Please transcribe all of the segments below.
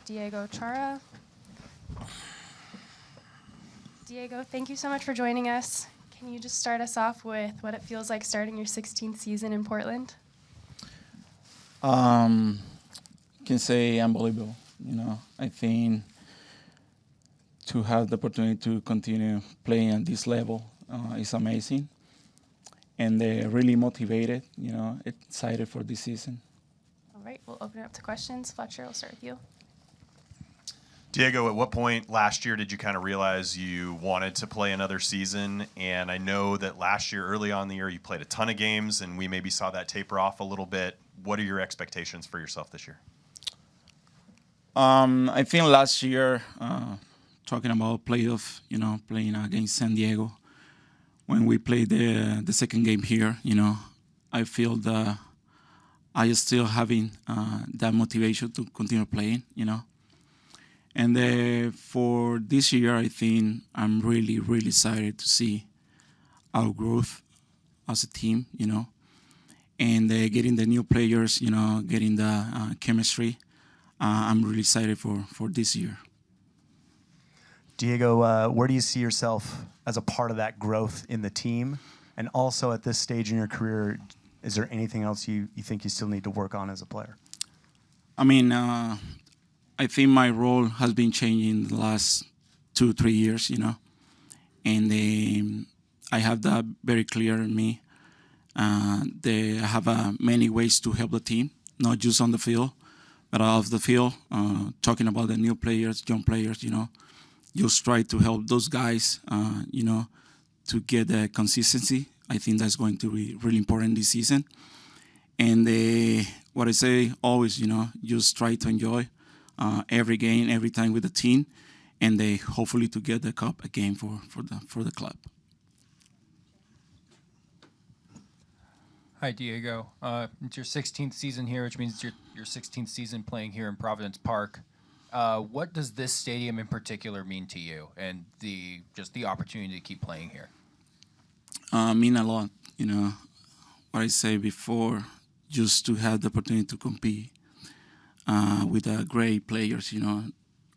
Diego Chara. Diego, thank you so much for joining us. Can you just start us off with what it feels like starting your 16th season in Portland? Can say unbelievable. I think to have the opportunity to continue playing at this level is amazing, and they're really motivated. Excited for this season. All right, we'll open it up to questions. Fletcher, I'll start with you. Diego, at what point last year did you kind of realize you wanted to play another season? And I know that last year, early on in the year, you played a ton of games, and we maybe saw that taper off a little bit. What are your expectations for yourself this year? I think last year, talking about playoff, playing against San Diego, when we played the second game here, I feel that I still having that motivation to continue playing, And for this year, I think I'm really, really excited to see our growth as a team, and getting the new players, getting the chemistry. I'm really excited for this year. Diego, where do you see yourself as a part of that growth in the team? And also at this stage in your career, is there anything else you think you still need to work on as a player? I think my role has been changing the last 2-3 years, and I have that very clear in me. I have many ways to help the team, not just on the field, but off the field, talking about the new players, young players, just try to help those guys, to get the consistency. I think that's going to be really important this season. And what I say always, just try to enjoy every game, every time with the team, and they hopefully to get the cup again for the club. Hi, Diego. It's your 16th season here, which means it's your 16th season playing here in Providence Park. What does this stadium in particular mean to you, and the opportunity to keep playing here? Mean a lot. What I say before, just to have the opportunity to compete with great players,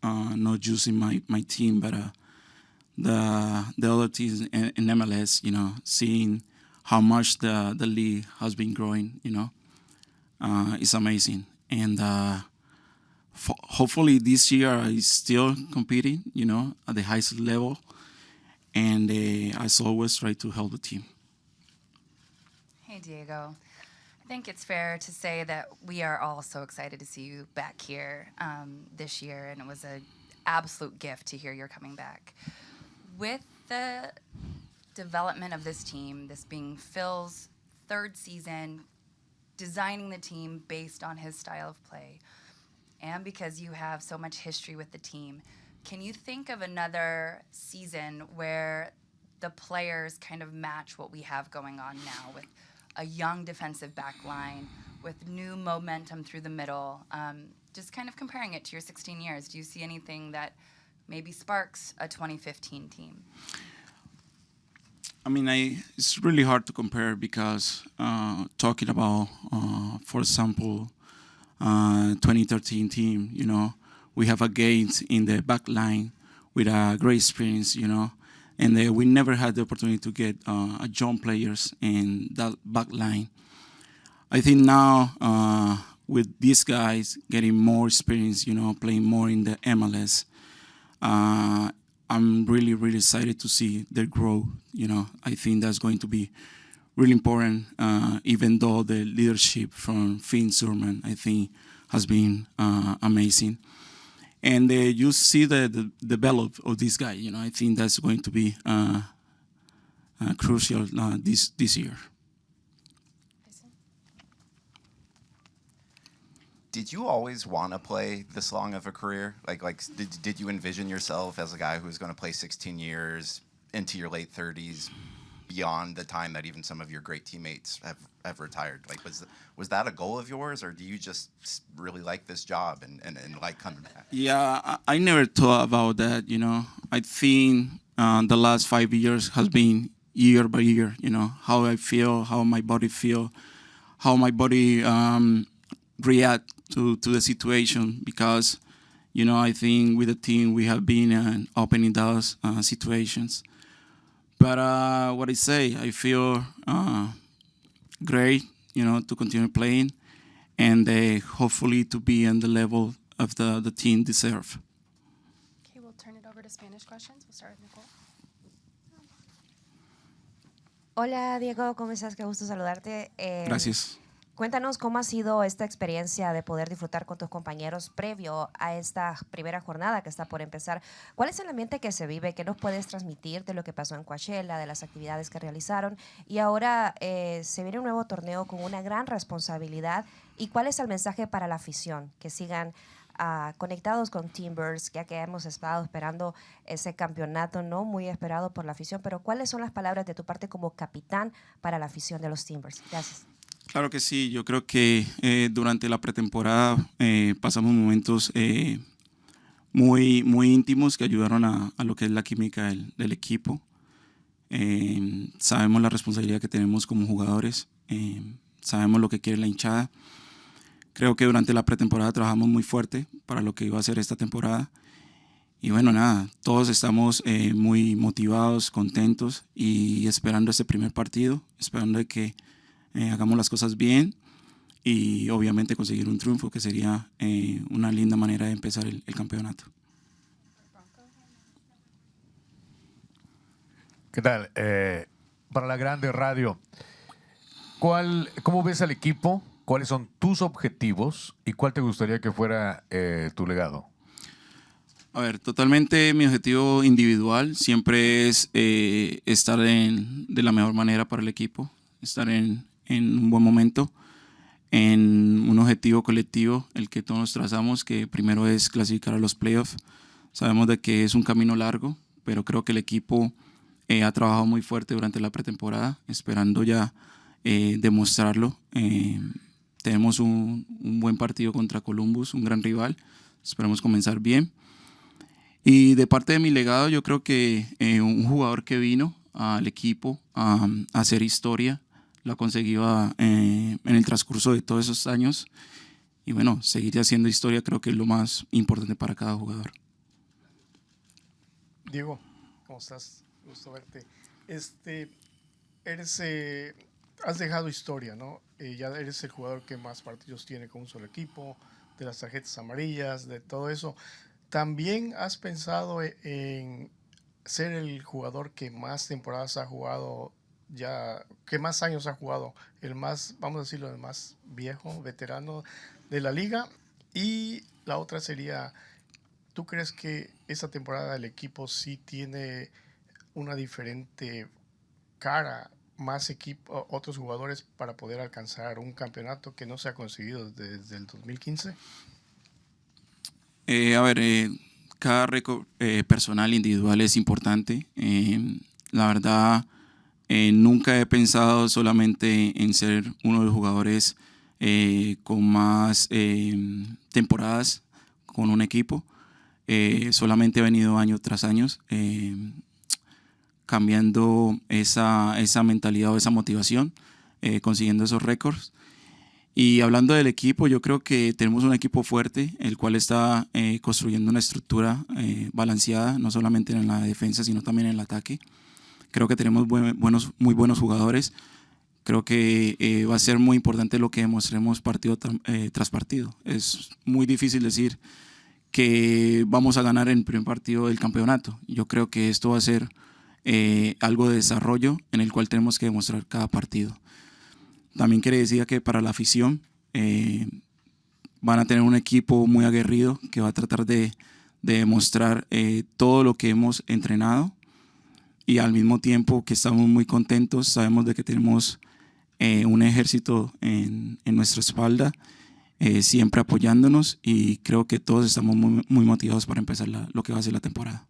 not just in my team, but the other teams in MLS, seeing how much the league has been growing, is amazing. And hopefully this year I still competing, at the highest level. And as always, try to help the team. Hey, Diego. I think it's fair to say that we are all so excited to see you back here this year, and it was an absolute gift to hear you're coming back. With the development of this team, this being Phil's third season, designing the team based on his style of play, and because you have so much history with the team, can you think of another season where the players kind of match what we have going on now with a young defensive back line, with new momentum through the middle, just kind of comparing it to your 16 years? Do you see anything that maybe sparks a 2015 team? It's really hard to compare because talking about, for example, 2013 team, we have a Gates in the back line with a great experience, and we never had the opportunity to get young players in that back line. I think now with these guys getting more experience, playing more in the MLS, I'm really, really excited to see their growth. I think that's going to be really important, even though the leadership from Finn Surman, I think, has been amazing. And you see the develop of this guy. I think that's going to be crucial this year. Did you always want to play this long of a career? Did you envision yourself as a guy who's going to play 16 years into your late 30s, beyond the time that even some of your great teammates have retired? Was that a goal of yours, or do you just really like this job and like coming back? Yeah, I never thought about that. I think the last 5 years has been year by year. How I feel, how my body feel, how my body react to the situation, because I think with the team we have been opening those situations. But what I say, I feel great, to continue playing and hopefully to be on the level of the team deserve. Okay, we'll turn it over to Spanish questions. We'll start with Nicole. Hola Diego, ¿cómo estás? Qué gusto saludarte. Gracias. Cuéntanos cómo ha sido esta experiencia de poder disfrutar con tus compañeros previo a esta primera jornada que está por empezar. ¿Cuál es el ambiente que se vive? ¿Qué nos puedes transmitir de lo que pasó en Coachella, de las actividades que realizaron? Y ahora se viene un nuevo torneo con una gran responsabilidad. ¿Y cuál es el mensaje para la afición? Que sigan conectados con Timbers, ya que hemos estado esperando ese campeonato, no muy esperado por la afición, pero ¿cuáles son las palabras de tu parte como capitán para la afición de los Timbers? Gracias. Claro que sí, yo creo que durante la pretemporada pasamos momentos muy, muy íntimos que ayudaron a lo que es la química del equipo. Sabemos la responsabilidad que tenemos como jugadores, sabemos lo que quiere la hinchada. Creo que durante la pretemporada trabajamos muy fuerte para lo que iba a ser esta temporada. Y bueno, nada, todos estamos muy motivados, contentos y esperando este primer partido, esperando de que hagamos las cosas bien y obviamente conseguir un triunfo que sería una linda manera de empezar el campeonato. ¿Qué tal? Para la grande radio, ¿cómo ves al equipo? ¿Cuáles son tus objetivos y cuál te gustaría que fuera tu legado? A ver, totalmente mi objetivo individual siempre es estar de la mejor manera para el equipo, estar en un buen momento, en un objetivo colectivo, el que todos nos trazamos, que primero es clasificar a los playoffs. Sabemos de que es un camino largo, pero creo que el equipo ha trabajado muy fuerte durante la pretemporada, esperando ya demostrarlo. Tenemos un buen partido contra Columbus, un gran rival, esperamos comenzar bien. Y de parte de mi legado, yo creo que un jugador que vino al equipo a hacer historia, lo ha conseguido en el transcurso de todos esos años. Y bueno, seguir haciendo historia creo que es lo más importante para cada jugador. Diego, ¿cómo estás? Gusto verte. Has dejado historia, ¿no? Ya eres el jugador que más partidos tiene con un solo equipo, de las tarjetas amarillas, de todo eso. ¿También has pensado en ser el jugador que más temporadas ha jugado, que más años ha jugado, el más, vamos a decirlo, el más viejo, veterano de la liga? Y la otra sería, ¿tú crees que esta temporada el equipo sí tiene una diferente cara, más equipo, otros jugadores para poder alcanzar un campeonato que no se ha conseguido desde el 2015? Cada récord personal, individual es importante. La verdad, nunca he pensado solamente en ser uno de los jugadores con más temporadas con un equipo. Solamente he venido año tras año cambiando esa mentalidad o esa motivación, consiguiendo esos récords. Y hablando del equipo, yo creo que tenemos un equipo fuerte, el cual está construyendo una estructura balanceada, no solamente en la defensa, sino también en el ataque. Creo que tenemos muy buenos jugadores. Creo que va a ser muy importante lo que demostremos partido tras partido. Es muy difícil decir que vamos a ganar en el primer partido del campeonato. Yo creo que esto va a ser algo de desarrollo en el cual tenemos que demostrar cada partido. También quiere decir que para la afición van a tener un equipo muy aguerrido que va a tratar de demostrar todo lo que hemos entrenado y al mismo tiempo que estamos muy contentos, sabemos de que tenemos un ejército en nuestra espalda, siempre apoyándonos y creo que todos estamos muy motivados para empezar lo que va a ser la temporada.